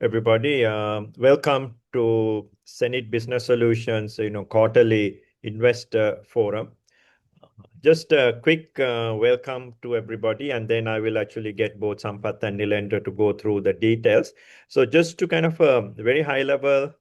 everybody. Welcome to Senate Business Solutions, quarterly investor forum. Just a quick welcome to everybody, and then I will actually get both Sampath and Nilendra to go through the details. So just to kind of very high level,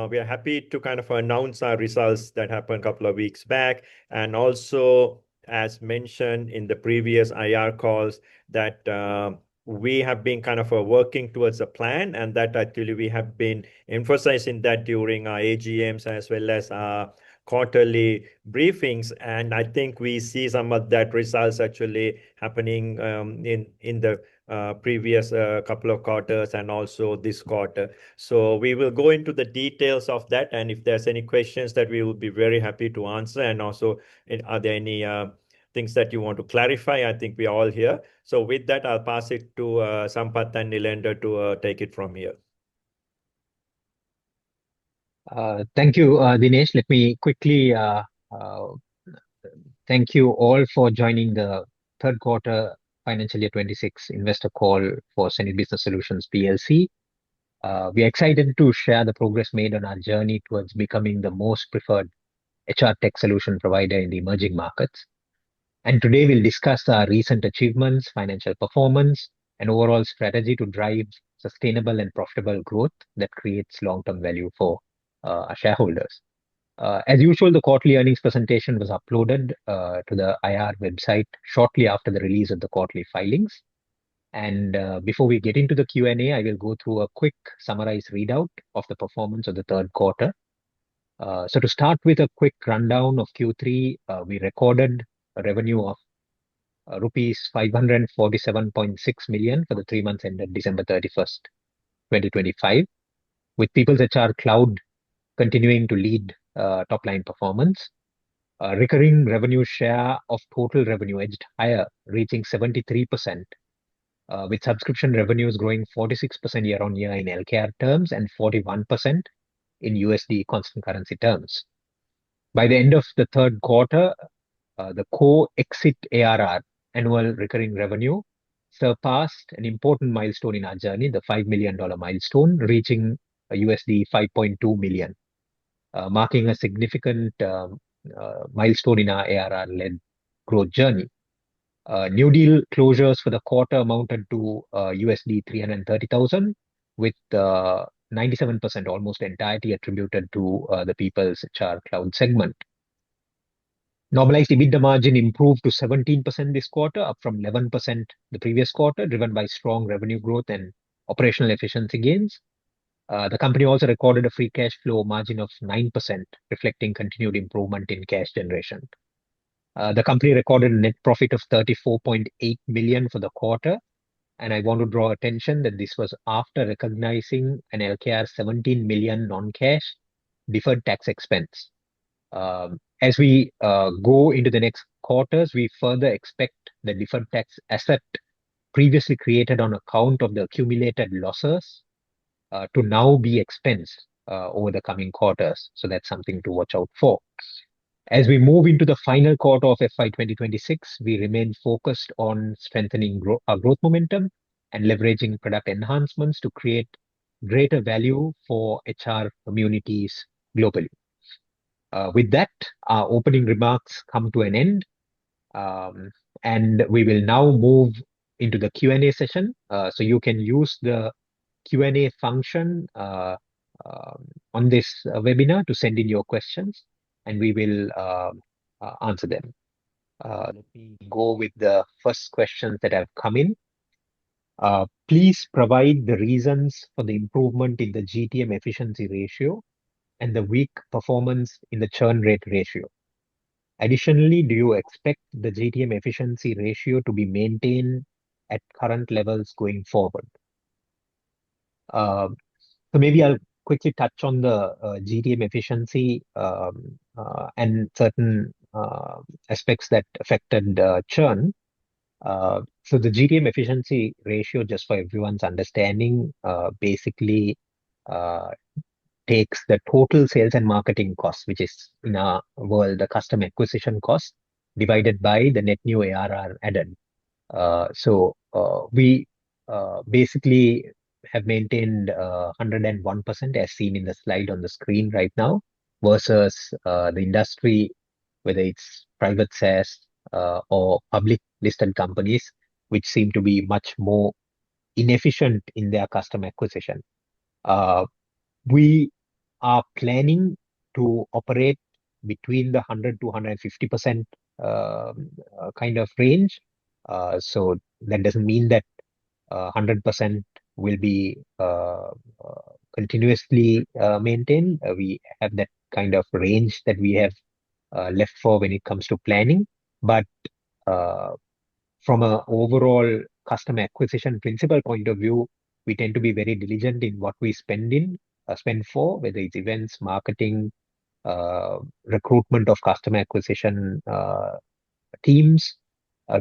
we are happy to kind of announce our results that happened a couple of weeks back, and also as mentioned in the previous IR calls that we have been kind of working towards a plan, and that actually we have been emphasizing that during our AGMs as well as our quarterly briefings, and I think we see some of that results actually happening in the previous couple of quarters and also this quarter. So we will go into the details of that, and if there's any questions that we will be very happy to answer, and also are there any things that you want to clarify? I think we are all here. So with that, I'll pass it to Sampath and Nilendra to take it from here. Thank you, Dinesh. Let me quickly thank you all for joining the third quarter financial year 26 investor call for Senate Business Solutions PLC. We are excited to share the progress made on our journey towards becoming the most preferred HR tech solution provider in the emerging markets. And today we'll discuss our recent achievements, financial performance, and overall strategy to drive sustainable and profitable growth that creates long-term value for our shareholders. As usual, the quarterly earnings presentation was uploaded to the IR website shortly after the release of the quarterly filings. And before we get into the Q&A, I will go through a quick summarized readout of the performance of the third quarter. So to start with a quick rundown of Q3, we recorded a revenue of rupees 547.6 million for the 3 months ended December 31st, 2025, with People's HR Cloud continuing to lead top line performance. Recurring revenue share of total revenue edged higher, reaching 73%, with subscription revenues growing 46% year on year in LKR terms and 41% in USD constant currency terms. By the end of the third quarter, the core exit ARR, annual recurring revenue, surpassed an important milestone in our journey, the $5 million milestone, reaching USD 5.2 million, marking a significant milestone in our ARR-led growth journey. New deal closures for the quarter amounted to USD 330,000, with 97% almost entirely attributed to the People's HR Cloud segment. Normalized EBITDA margin improved to 17% this quarter, up from 11% the previous quarter, driven by strong revenue growth and operational efficiency gains. The company also recorded a free cash flow margin of 9%, reflecting continued improvement in cash generation. The company recorded a net profit of 34.8 million for the quarter, and I want to draw attention that this was after recognizing an LKR 17 million non-cash deferred tax expense. As we go into the next quarters, we further expect the deferred tax asset previously created on account of the accumulated losses to now be expensed over the coming quarters. So that's something to watch out for. As we move into the final quarter of FY 2026, we remain focused on strengthening our growth momentum and leveraging product enhancements to create greater value for HR communities globally. With that, our opening remarks come to an end, and we will now move into the Q&A session. So you can use the Q&A function on this webinar to send in your questions, and we will answer them. Let me go with the first questions that have come in. Please provide the reasons for the improvement in the GTM efficiency ratio and the weak performance in the churn rate ratio. Additionally, do you expect the GTM efficiency ratio to be maintained at current levels going forward? So maybe I'll quickly touch on the GTM efficiency and certain aspects that affected churn. So the GTM efficiency ratio, just for everyone's understanding, basically takes the total sales and marketing cost, which is in our world, the customer acquisition cost, divided by the net new ARR added. So we basically have maintained 101% as seen in the slide on the screen right now versus the industry, whether it's private shares or public listed companies, which seem to be much more inefficient in their customer acquisition. We are planning to operate between the 100 to 150% kind of range. So that doesn't mean that 100% will be continuously maintained. We have that kind of range that we have left for when it comes to planning. But uh, from an overall customer acquisition principle point of view, we tend to be very diligent in what we spend for, whether it's events, marketing, recruitment of customer acquisition teams,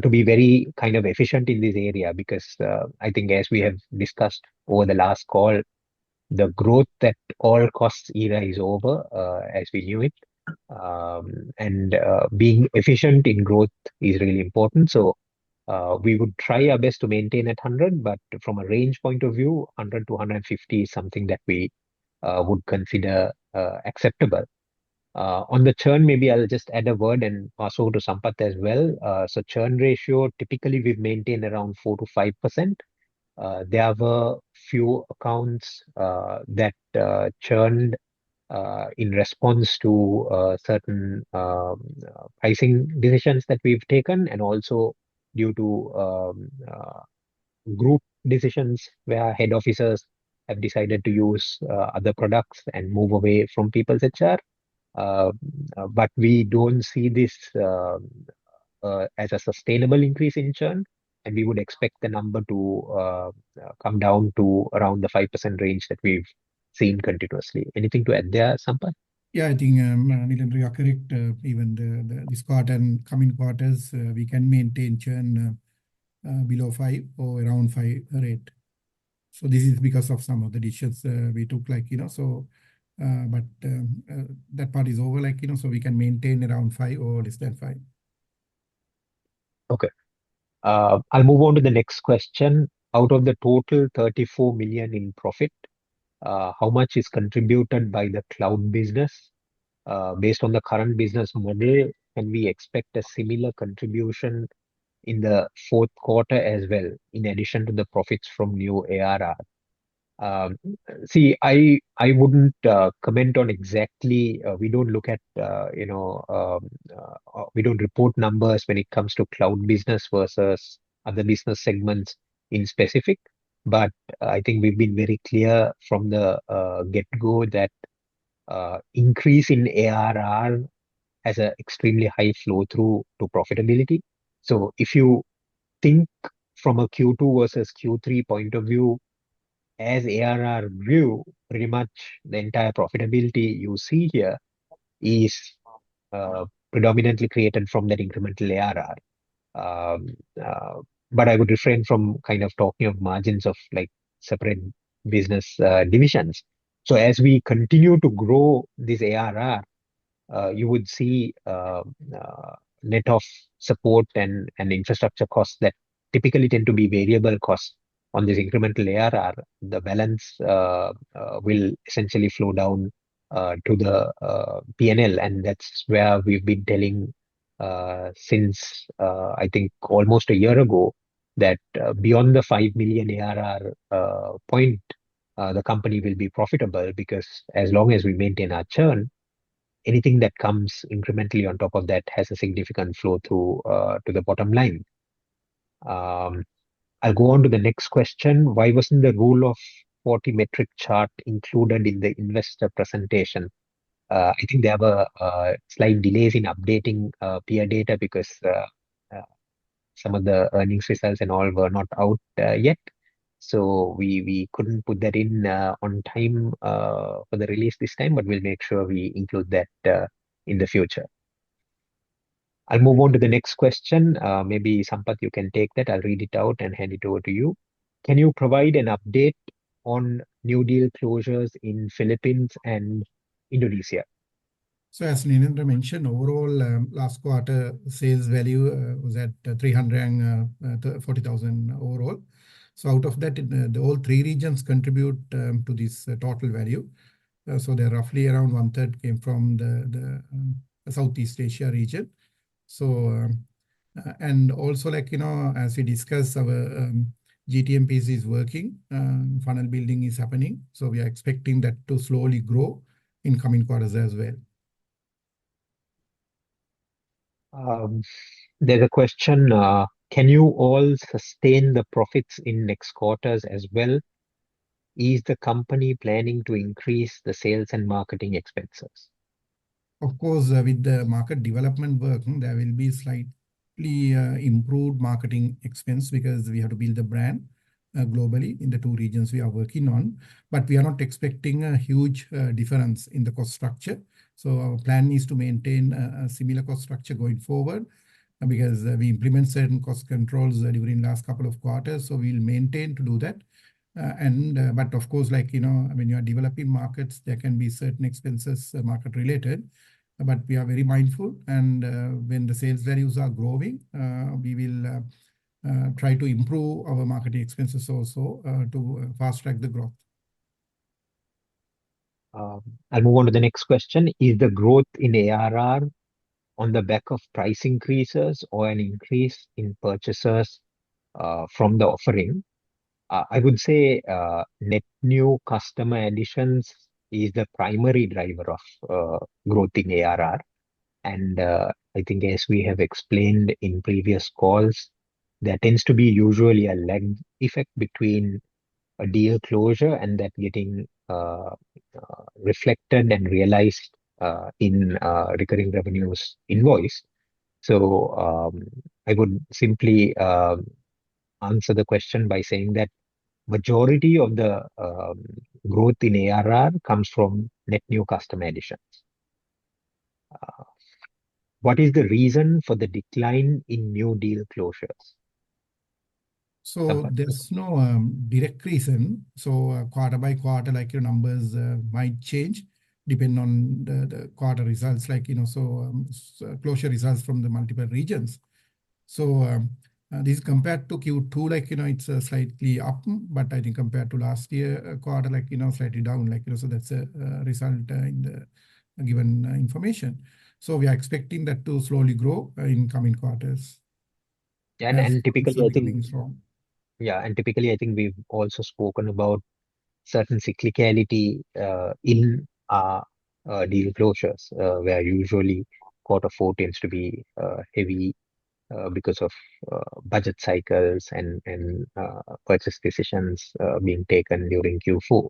to be very kind of efficient in this area because I think as we have discussed over the last call, the growth at all costs era is over as we knew it. And being efficient in growth is really important. So we would try our best to maintain at 100, but from a range point of view, 100 to 150 is something that we would consider acceptable. On the churn, maybe I'll just add a word and pass over to Sampath as well. So churn ratio, typically we've maintained around 4 to 5%. There were few accounts that churned in response to certain pricing decisions that we've taken, and also due to group decisions where head officers have decided to use other products and move away from people's HR. Uh, but we don't see this as a sustainable increase in churn, and we would expect the number to come down to around the 5% range that we've seen continuously. Anything to add there, Sampath? Yeah, I think Nilendra, you are correct. Even this quarter and coming quarters, we can maintain churn below 5 or around 5 rate. So this is because of some of the decisions we took, but that part is over, so we can maintain around 5 or less than 5. Okay. I'll move on to the next question. Out of the total 34 million in profit, how much is contributed by the cloud business? Based on the current business model, can we expect a similar contribution in the fourth quarter as well, in addition to the profits from new ARR? See, I wouldn't comment on exactly. We don't look at we don't report numbers when it comes to cloud business versus other business segments in specific. But I think we've been very clear from the get-go that increase in ARR has an extremely high flow through to profitability. So if you think from a Q2 versus Q3 point of view, as ARR grew, pretty much the entire profitability you see here is predominantly created from that incremental ARR. Um, uh, but I would refrain from kind of talking of margins of like separate business divisions. So as we continue to grow this ARR, you would see net of support and infrastructure costs that typically tend to be variable costs on this incremental ARR. The balance will essentially flow down to the P&L, and that's where we've been telling since I think almost a year ago that beyond the 5 million ARR point, the company will be profitable, because as long as we maintain our churn, anything that comes incrementally on top of that has a significant flow through to the bottom line. I'll go on to the next question. Why wasn't the rule of 40 metric chart included in the investor presentation? I think there were slight delays in updating peer data because some of the earnings results and all were not out yet. So we couldn't put that in on time for the release this time, but we'll make sure we include that in the future. I'll move on to the next question. Maybe Sampath, you can take that. I'll read it out and hand it over to you. Can you provide an update on new deal closures in Philippines and Indonesia? So as Nilendra mentioned, overall last quarter sales value was at 340,000 overall. So out of that, all three regions contribute to this total value. So they're roughly around one third came from the Southeast Asia region. So and also as we discussed, our GTMPs is working, funnel building is happening. So we are expecting that to slowly grow in coming quarters as well. There's a question, can you all sustain the profits in next quarters as well? Is the company planning to increase the sales and marketing expenses? Of course, with the market development work, there will be slightly improved marketing expense because we have to build the brand globally in the two regions we are working on. But we are not expecting a huge difference in the cost structure. So our plan is to maintain a similar cost structure going forward because we implement certain cost controls during last couple of quarters. So we'll maintain to do that. But of course, when you are developing markets, there can be certain expenses market related. But we are very mindful, and when the sales values are growing, we will try to improve our marketing expenses also to fast track the growth. I'll move on to the next question. Is the growth in ARR on the back of price increases or an increase in purchases from the offering? I would say net new customer additions is the primary driver of growth in ARR. And I think as we have explained in previous calls, there tends to be usually a lag effect between a deal closure and that getting reflected and realized in recurring revenues invoice. So I would simply answer the question by saying that majority of the growth in ARR comes from net new customer additions. What is the reason for the decline in new deal closures? So there's no direct reason. So quarter by quarter, your numbers might change depending on the quarter results, closure results from the multiple regions. So this is compared to Q2, it's slightly up, but I think compared to last year quarter, slightly down, so that's a result in the given information. So we are expecting that to slowly grow in coming quarters. And typically, I think, strong. yeah, and typically, I think we've also spoken about certain cyclicality in our deal closures, where usually quarter four tends to be heavy because of budget cycles and purchase decisions being taken during Q4.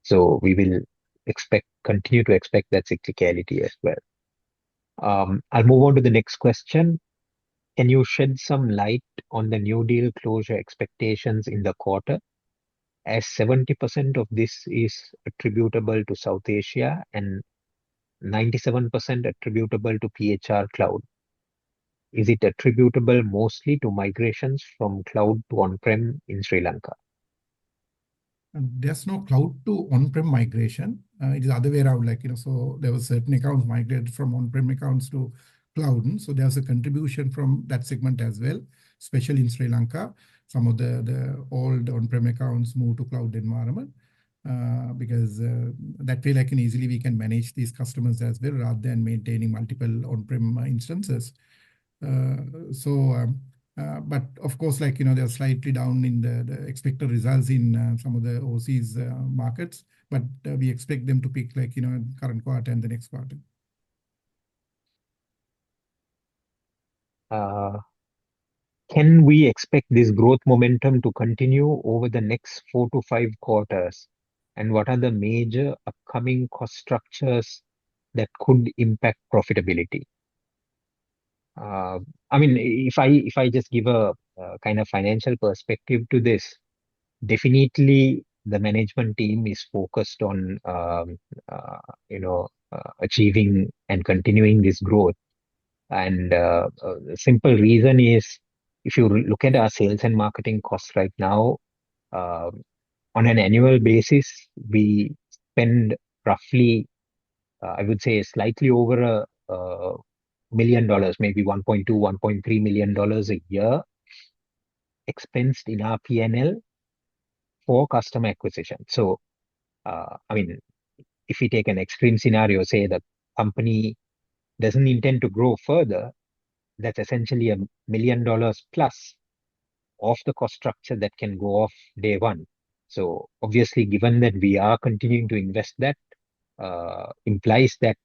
So we will continue to expect that cyclicality as well. I'll move on to the next question. Can you shed some light on the new deal closure expectations in the quarter, as 70% of this is attributable to South Asia and 97% attributable to PHR Cloud? Is it attributable mostly to migrations from cloud to on-prem in Sri Lanka? There's no cloud to on-prem migration. It is the other way around, so there were certain accounts migrated from on-prem accounts to cloud. So there's a contribution from that segment as well, especially in Sri Lanka. Some of the old on-prem accounts move to cloud environment because that way, easily we can manage these customers as well rather than maintaining multiple on-prem instances. But of course, they're slightly down in the expected results in some of the overseas markets, but we expect them to pick current quarter and the next quarter. Can we expect this growth momentum to continue over the next 4 to 5 quarters? And what are the major upcoming cost structures that could impact profitability? I mean, if I just give a kind of financial perspective to this, definitely the management team is focused on achieving and continuing this growth. And the simple reason is, if you look at our sales and marketing costs right now, on an annual basis, we spend roughly, I would say, slightly over $1 million, maybe $1.2, $1.3 million a year expensed in our P&L for customer acquisition. So, I mean, if we take an extreme scenario, say the company doesn't intend to grow further, that's essentially $1 million plus of the cost structure that can go off day one. So obviously, given that we are continuing to invest, that implies that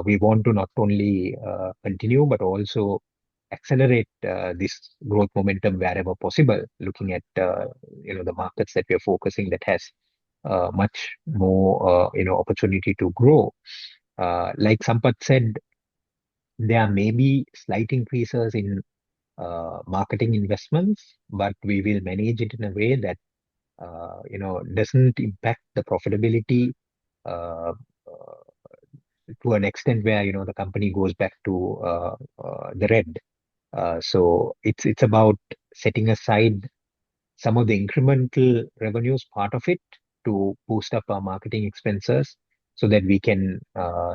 we want to not only continue but also accelerate this growth momentum wherever possible. Looking at the markets that we are focusing that has much more opportunity to grow. Like Sampath said, there may be slight increases in marketing investments, but we will manage it in a way that doesn't impact the profitability uh, uh, to an extent where the company goes back to the red. So it's about setting aside some of the incremental revenues, part of it, to boost up our marketing expenses so that we can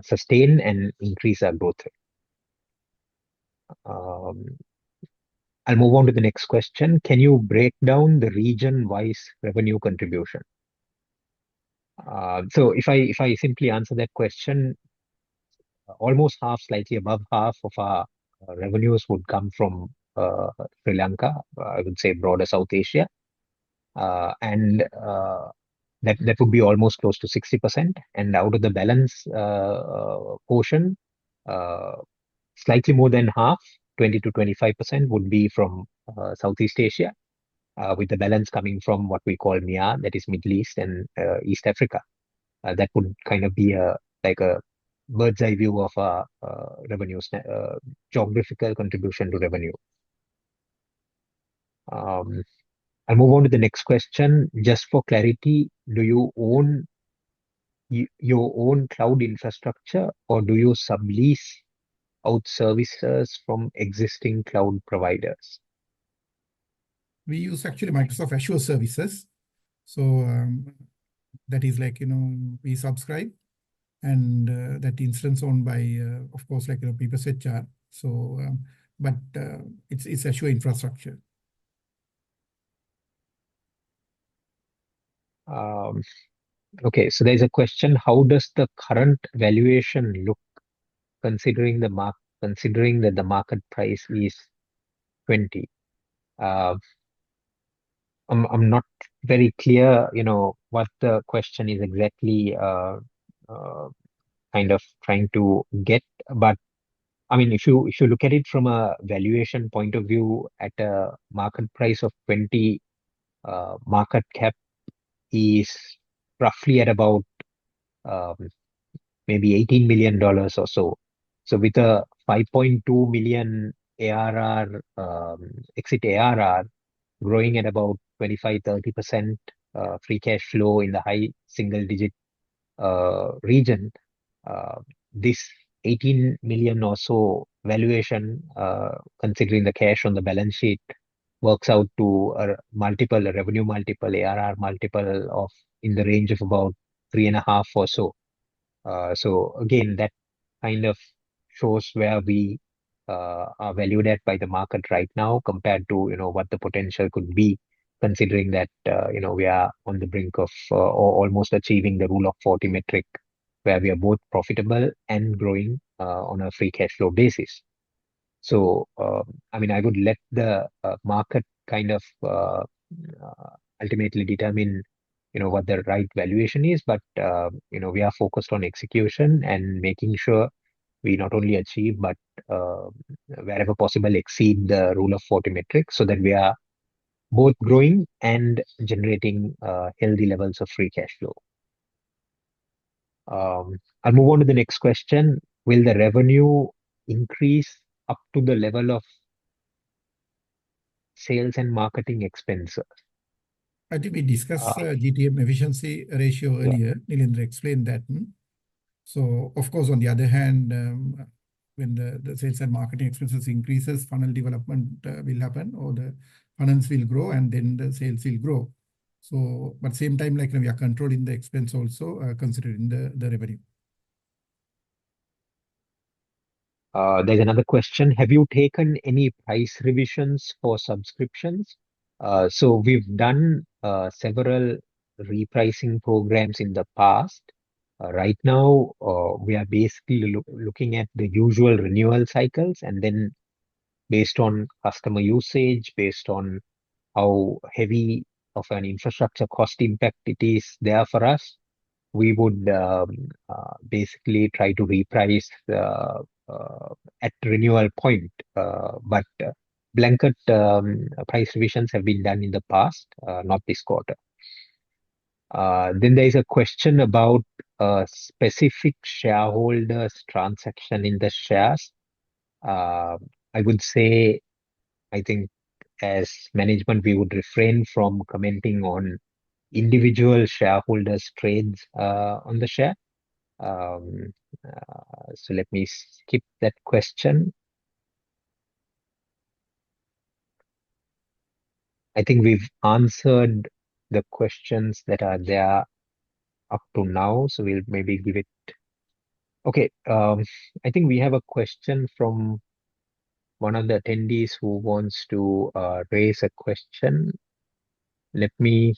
sustain and increase our growth rate. Um, I'll move on to the next question. Can you break down the region-wise revenue contribution? So if I simply answer that question, almost half, slightly above half of our revenues would come from Sri Lanka, I would say broader South Asia, and that would be almost close to 60%. And out of the balance portion, uh, slightly more than half, 20 to 25% would be from Southeast Asia, with the balance coming from what we call MEA, that is Middle East and East Africa. That would kind of be like a bird's eye view of our revenues, geographical contribution to revenue. Um, I'll move on to the next question. Just for clarity, do you own your own cloud infrastructure, or do you sublease out services from existing cloud providers? We use actually Microsoft Azure services. So that is like, we subscribe, and that instance owned by, of course, like, people said char. So, but it's Azure infrastructure. Okay, so there's a question: how does the current valuation look, considering that the market price is 20? I'm not very clear, what the question is exactly kind of trying to get. But I mean, if you look at it from a valuation point of view, at a market price of 20, market cap is roughly at about um, maybe $18 million or so. So with a 5.2 million ARR, exit ARR, growing at about 25-30% free cash flow in the high single digit region, uh, this 18 million or so valuation, considering the cash on the balance sheet, works out to a revenue multiple, ARR multiple of in the range of about 3.5 or so. So again, that kind of shows where we are valued at by the market right now compared to what the potential could be, considering that we are on the brink of or almost achieving the Rule of 40 metric, where we are both profitable and growing on a free cash flow basis. So I mean, I would let the market kind of ultimately determine what the right valuation is, but we are focused on execution and making sure we not only achieve but uh, wherever possible exceed the Rule of 40 metric, so that we are both growing and generating healthy levels of free cash flow. I'll move on to the next question. Will the revenue increase up to the level of sales and marketing expenses? I think we discussed GTM efficiency ratio Yeah. earlier. Nilendra explained that. So, of course, on the other hand, when the sales and marketing expenses increases, funnel development will happen, or the funnels will grow, and then the sales will grow. So, but same time, like, we are controlling the expense also, considering the revenue. There's another question. Have you taken any price revisions for subscriptions? So we've done several repricing programs in the past. Right now, we are basically looking at the usual renewal cycles, and then based on customer usage, based on how heavy of an infrastructure cost impact it is there for us, we would basically try to reprice at renewal point. But blanket price revisions have been done in the past, not this quarter. Then there is a question about a specific shareholders transaction in the shares. I would say, I think as management, we would refrain from commenting on individual shareholders' trades on the share. So let me skip that question. I think we've answered the questions that are there up to now. So we'll maybe give it. Okay. I think we have a question from one of the attendees who wants to raise a question. Let me.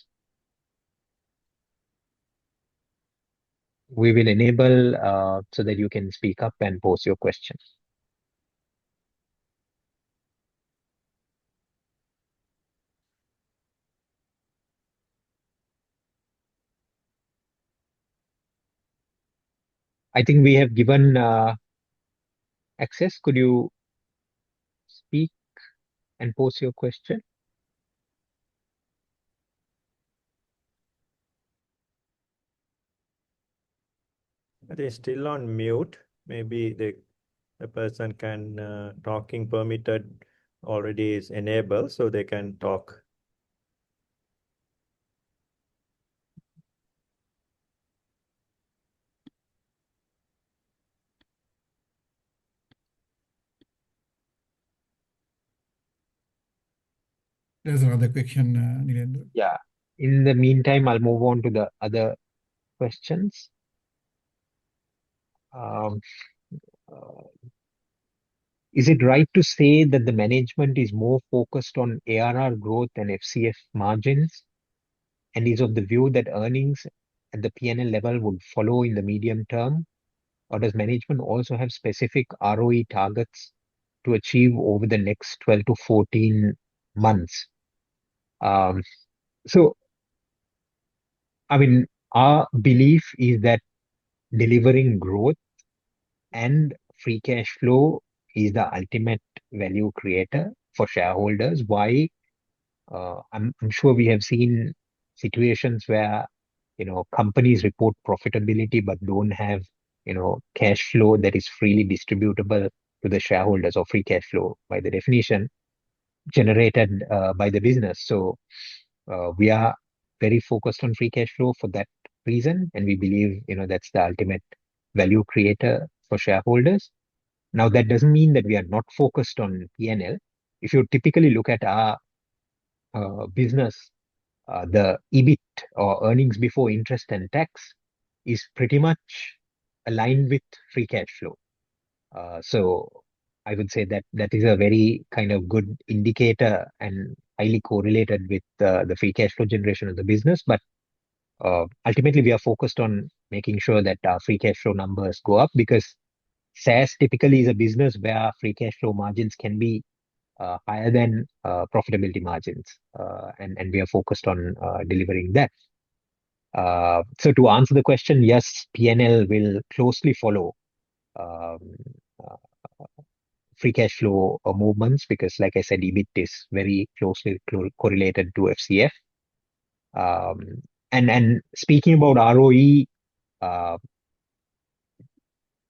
We will enable so that you can speak up and pose your question. I think we have given access. Could you speak and pose your question? They're still on mute. Maybe the person can talking permitted already is enabled, so they can talk. There's another question, Nilendra. Yeah. In the meantime, I'll move on to the other questions. Um, uh, is it right to say that the management is more focused on ARR growth and FCF margins, and is of the view that earnings at the P&L level would follow in the medium term? Or does management also have specific ROE targets to achieve over the next 12 to 14 months? So, I mean, our belief is that delivering growth and free cash flow is the ultimate value creator for shareholders. Why? I'm sure we have seen situations where companies report profitability but don't have cash flow that is freely distributable to the shareholders, or free cash flow by the definition generated by the business. So we are very focused on free cash flow for that reason, and we believe that's the ultimate value creator for shareholders. Now, that doesn't mean that we are not focused on P&L. If you typically look at our business, the EBIT, or earnings before interest and tax, is pretty much aligned with free cash flow. So I would say that that is a very kind of good indicator and highly correlated with the free cash flow generation of the business. But ultimately, we are focused on making sure that our free cash flow numbers go up, because SaaS typically is a business where free cash flow margins can be higher than profitability margins, and we are focused on delivering that. So to answer the question, yes, P&L will closely follow um, uh, free cash flow movements, because, like I said, EBIT is very closely correlated to FCF. And speaking about ROE, uh,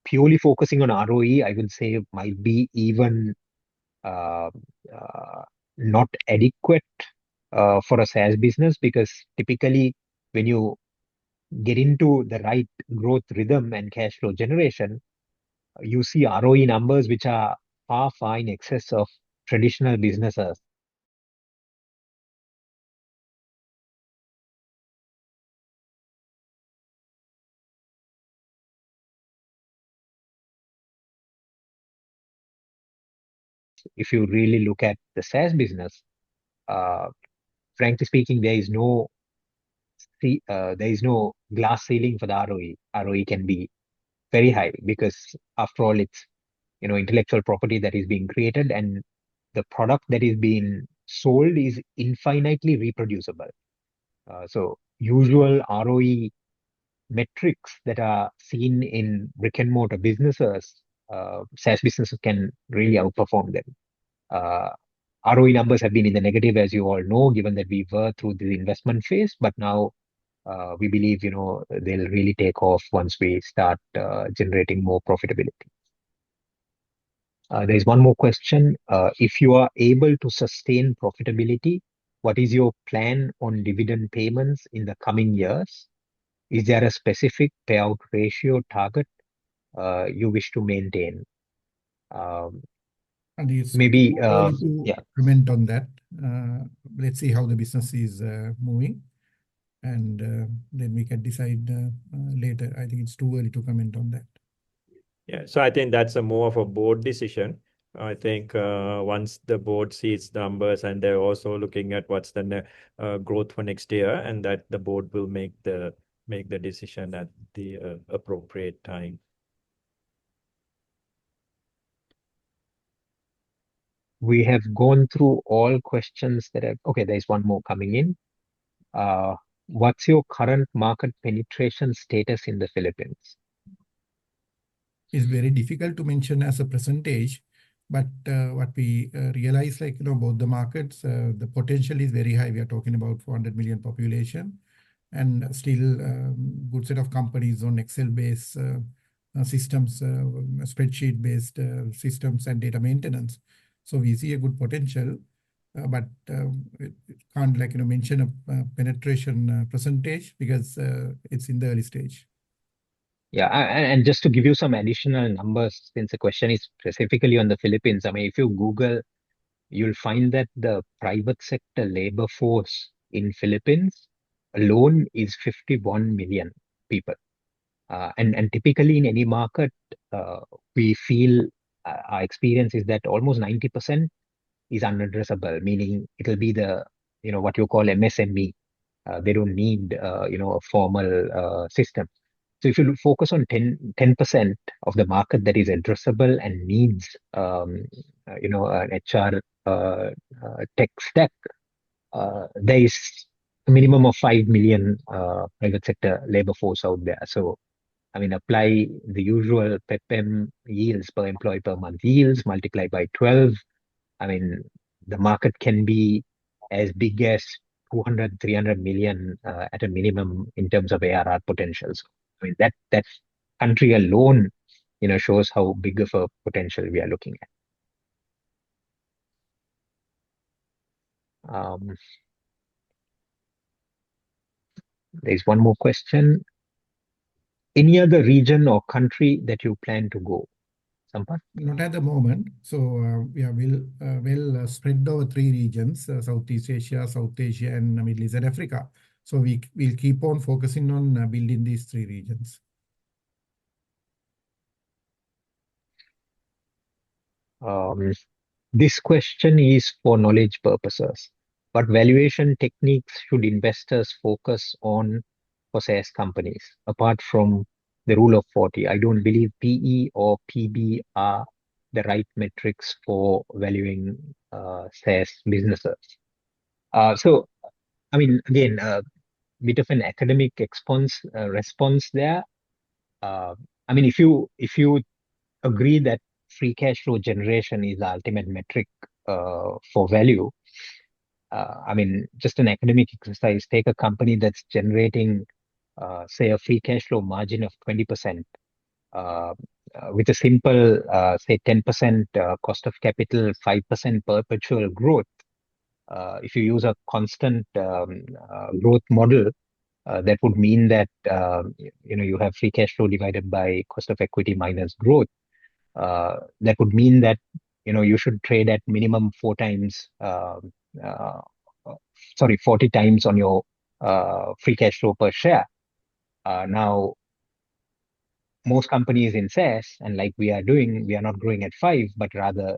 purely focusing on ROE, I would say might be even uh, uh, not adequate for a SaaS business, because typically when you get into the right growth rhythm and cash flow generation, you see ROE numbers which are far, far in excess of traditional businesses. If you really look at the SaaS business, uh, frankly speaking, there is no glass ceiling for the ROE. ROE can be very high because after all, it's intellectual property that is being created, and the product that is being sold is infinitely reproducible. So usual ROE metrics that are seen in brick and mortar businesses, SaaS businesses can really outperform them. ROE numbers have been in the negative, as you all know, given that we were through the investment phase, but now we believe they'll really take off once we start generating more profitability. There is one more question. If you are able to sustain profitability, what is your plan on dividend payments in the coming years? Is there a specific payout ratio target you wish to maintain? And it's Maybe, early to yeah. comment on that. Let's see how the business is moving, and then we can decide later. I think it's too early to comment on that. Yeah, so I think that's a more of a board decision. I think once the board sees numbers and they're also looking at what's the growth for next year, and that the board will make the decision at the appropriate time. We have gone through all questions that have. Okay, there's one more coming in. What's your current market penetration status in the Philippines? It's very difficult to mention as a percentage, but what we realize, both the markets, the potential is very high. We are talking about 400 million population, and still good set of companies on Excel-based systems, spreadsheet-based systems, and data maintenance. So we see a good potential, but it can't mention a penetration percentage because it's in the early stage. Yeah, and just to give you some additional numbers, since the question is specifically on the Philippines, I mean, if you Google, you'll find that the private sector labor force in Philippines alone is 51 million people. And typically in any market, we feel our experience is that almost 90% is unaddressable, meaning it'll be the, what you call MSME. They don't need, a formal system. So if you focus on 10% of the market that is addressable and needs, an HR tech stack, there is a minimum of 5 million private sector labor force out there. So, I mean, apply the usual PEPM yields per employee per month yields, multiply by 12. I mean, the market can be as big as 200, 300 million at a minimum in terms of ARR potentials. I mean, that country alone, shows how big of a potential we are looking at. There's one more question. Any other region or country that you plan to go? Sampath? Not at the moment. So we are well spread over 3 regions, Southeast Asia, South Asia, and Middle East and Africa. So we'll keep on focusing on building these 3 regions. This question is for knowledge purposes. What valuation techniques should investors focus on for SaaS companies? Apart from the rule of 40, I don't believe PE or PB are the right metrics for valuing SaaS businesses. So, I mean, again, a bit of an academic response there. I mean, if you agree that free cash flow generation is the ultimate metric for value, I mean, just an academic exercise, take a company that's generating, say, a free cash flow margin of 20%, with a simple, say, 10% cost of capital, 5% perpetual growth. If you use a constant growth model, that would mean that you have free cash flow divided by cost of equity minus growth. That would mean that you should trade at minimum 40 times on your free cash flow per share. Now, most companies in SaaS, and like we are doing, we are not growing at 5, but rather,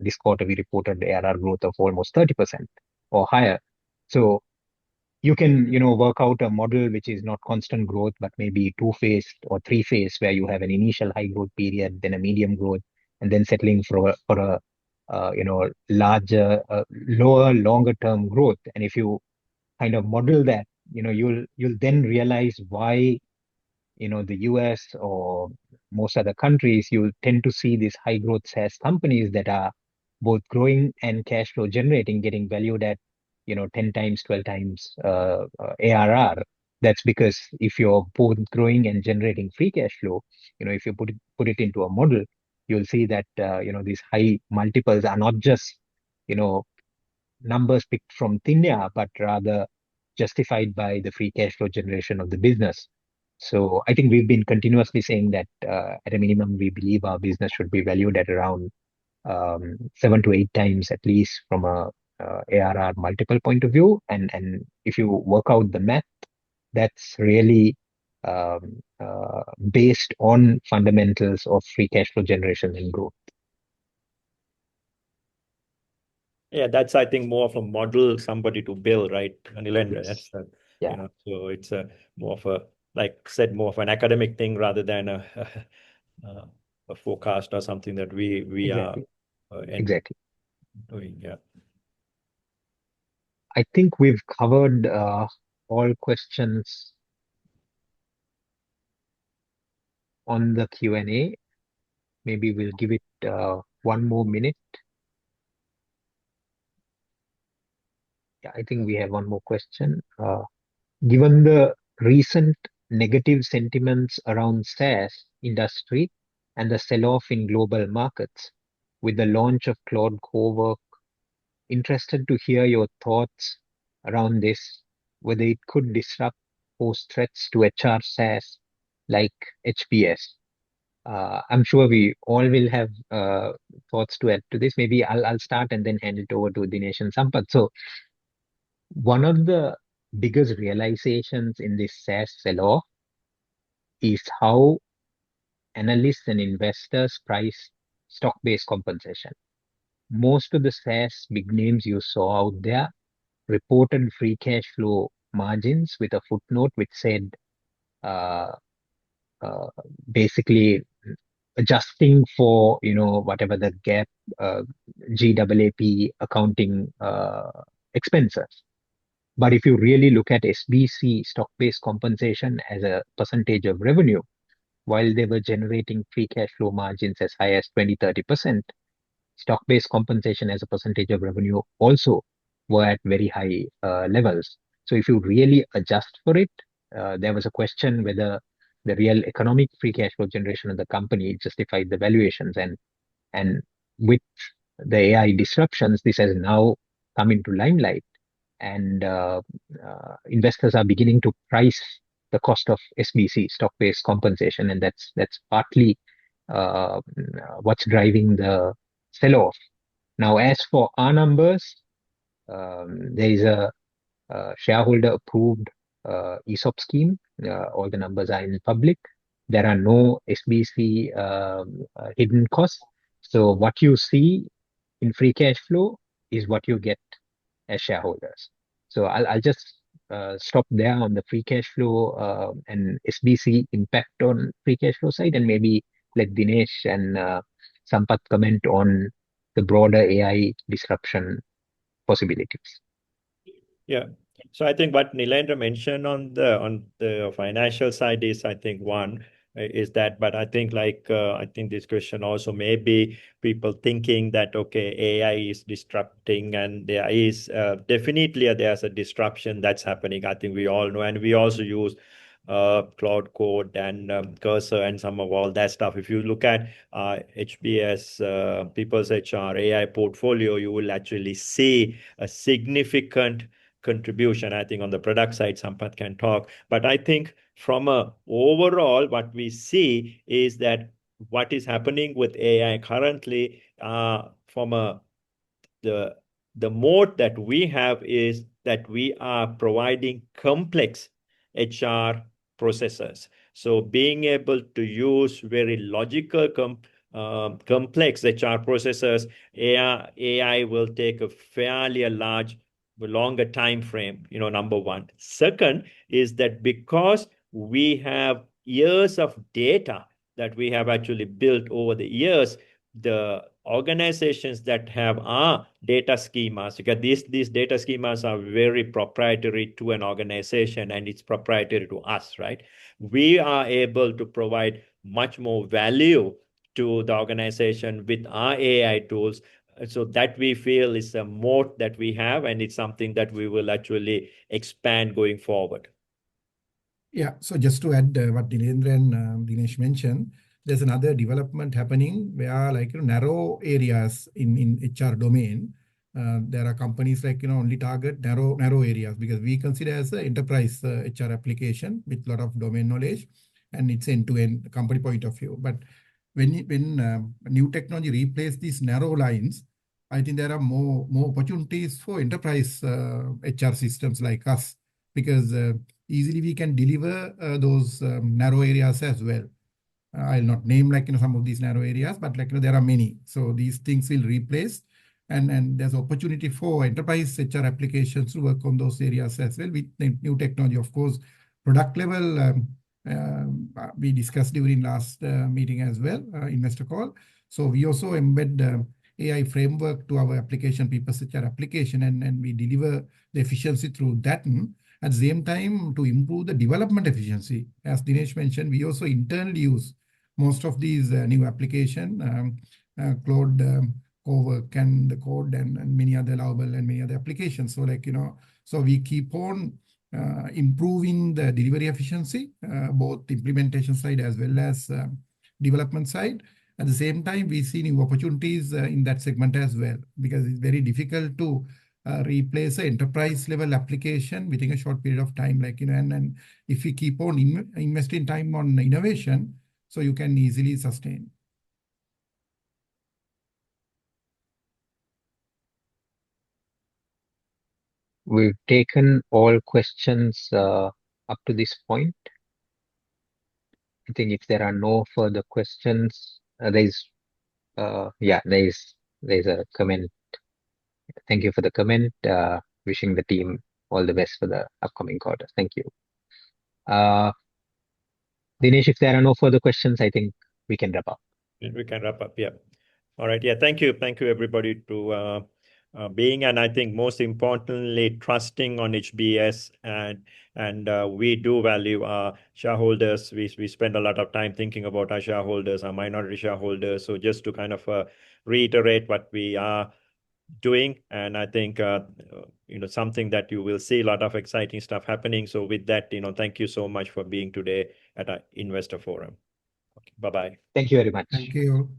this quarter we reported ARR growth of almost 30% or higher. So you can, work out a model which is not constant growth, but maybe two-phased or three-phase, where you have an initial high growth period, then a medium growth, and then settling for a larger, lower, longer term growth. And if you kind of model that, you'll then realize why, the US or most other countries, you tend to see these high growth SaaS companies that are both growing and cash flow generating, getting valued at, 10 times, 12 times ARR. That's because if you're both growing and generating free cash flow, if you put it into a model, you'll see that, these high multiples are not just, you know, numbers picked from thin air, but rather justified by the free cash flow generation of the business. So I think we've been continuously saying that at a minimum, we believe our business should be valued at around 7 to 8 times at least from a ARR multiple point of view. And if you work out the math, that's really based on fundamentals of free cash flow generation and growth. Yeah, that's, I think, more of a model somebody to build, right, Nilendra? Yes. That's Yeah, so it's a more of a, like said, more of an academic thing rather than a forecast or something that we are exactly. and Exactly. doing. Yeah. I think we've covered all questions on the Q&A. Maybe we'll give it one more minute. Yeah, I think we have one more question. Given the recent negative sentiments around SaaS industry and the sell-off in global markets with the launch of Cloud Cowork, interested to hear your thoughts around this, whether it could disrupt, pose threats to HR SaaS like HBS. I'm sure we all will have thoughts to add to this. Maybe I'll start and then hand it over to Dinesh and Sampath. So one of the biggest realizations in this SaaS sell-off is how analysts and investors price stock-based compensation. Most of the SaaS big names you saw out there reported free cash flow margins with a footnote which said uh, uh, basically adjusting for whatever the GAAP GAAP accounting expenses. But if you really look at SBC, stock-based compensation, as a percentage of revenue, while they were generating free cash flow margins as high as 20-30%, stock-based compensation as a percentage of revenue also were at very high levels. So if you really adjust for it, there was a question whether the real economic free cash flow generation of the company justified the valuations. And with the AI disruptions, this has now come into limelight, and investors are beginning to price the cost of SBC, stock-based compensation, and that's partly what's driving the sell-off. Now, as for our numbers, there is a shareholder-approved ESOP scheme. All the numbers are in public. There are no SBC hidden costs. So what you see in free cash flow is what you get as shareholders. So I'll just stop there on the free cash flow and SBC impact on free cash flow side, and maybe let Dinesh and Sampath comment on the broader AI disruption possibilities. Yeah. So I think what Nilendra mentioned on the financial side is, I think, one is that, but I think I think this question also may be people thinking that okay, AI is disrupting, and there is definitely there's a disruption that's happening. I think we all know, and we also use Cloud Code and Cursor and some of all that stuff. If you look at HBS, People's HR AI portfolio, you will actually see a significant contribution. I think on the product side, Sampath can talk. But I think from a overall, what we see is that what is happening with AI currently, from the the mode that we have is that we are providing complex HR processes. So being able to use very logical, complex HR processes, AI will take a fairly large longer time frame, number one. Second is that because we have years of data that we have actually built over the years, the organizations that have our data schemas, because these data schemas are very proprietary to an organization and it's proprietary to us, right? We are able to provide much more value to the organization with our AI tools. So that we feel is a moat that we have, and it's something that we will actually expand going forward. Yeah, so just to add what Nilendra and Dinesh mentioned, there's another development happening where narrow areas in HR domain, there are companies only target narrow areas because we consider as an enterprise HR application with a lot of domain knowledge and it's end-to-end company point of view. But when new technology replace these narrow lines, I think there are more opportunities for enterprise HR systems like us because easily we can deliver those narrow areas as well. I'll not name some of these narrow areas, but there are many. So these things will replace, and there's opportunity for enterprise HR applications to work on those areas as well with the new technology. Of course, product level we discussed during last meeting as well, investor call. So we also embed AI framework to our application, people's HR application, and we deliver the efficiency through that. At the same time, to improve the development efficiency, as Dinesh mentioned, we also internally use most of these new application, Cloud Cowork and the Code and many other allowable and many other applications. So so we keep on improving the delivery efficiency, both implementation side as well as development side. At the same time, we see new opportunities in that segment as well because it's very difficult to replace an enterprise level application within a short period of time. And if we keep on investing time on innovation, so you can easily sustain. We've taken all questions up to this point. I think if there are no further questions, there's a comment. Thank you for the comment. Wishing the team all the best for the upcoming quarter. Thank you. Dinesh, if there are no further questions, I think we can wrap up. We can wrap up, yeah. All right, yeah, thank you everybody to being, and I think most importantly, trusting on HBS, and we do value our shareholders. We spend a lot of time thinking about our shareholders, our minority shareholders. So just to kind of reiterate what we are doing, and I think something that you will see a lot of exciting stuff happening. So with that, thank you so much for being today at our investor forum. Okay, bye-bye. Thank you very much. Thank you.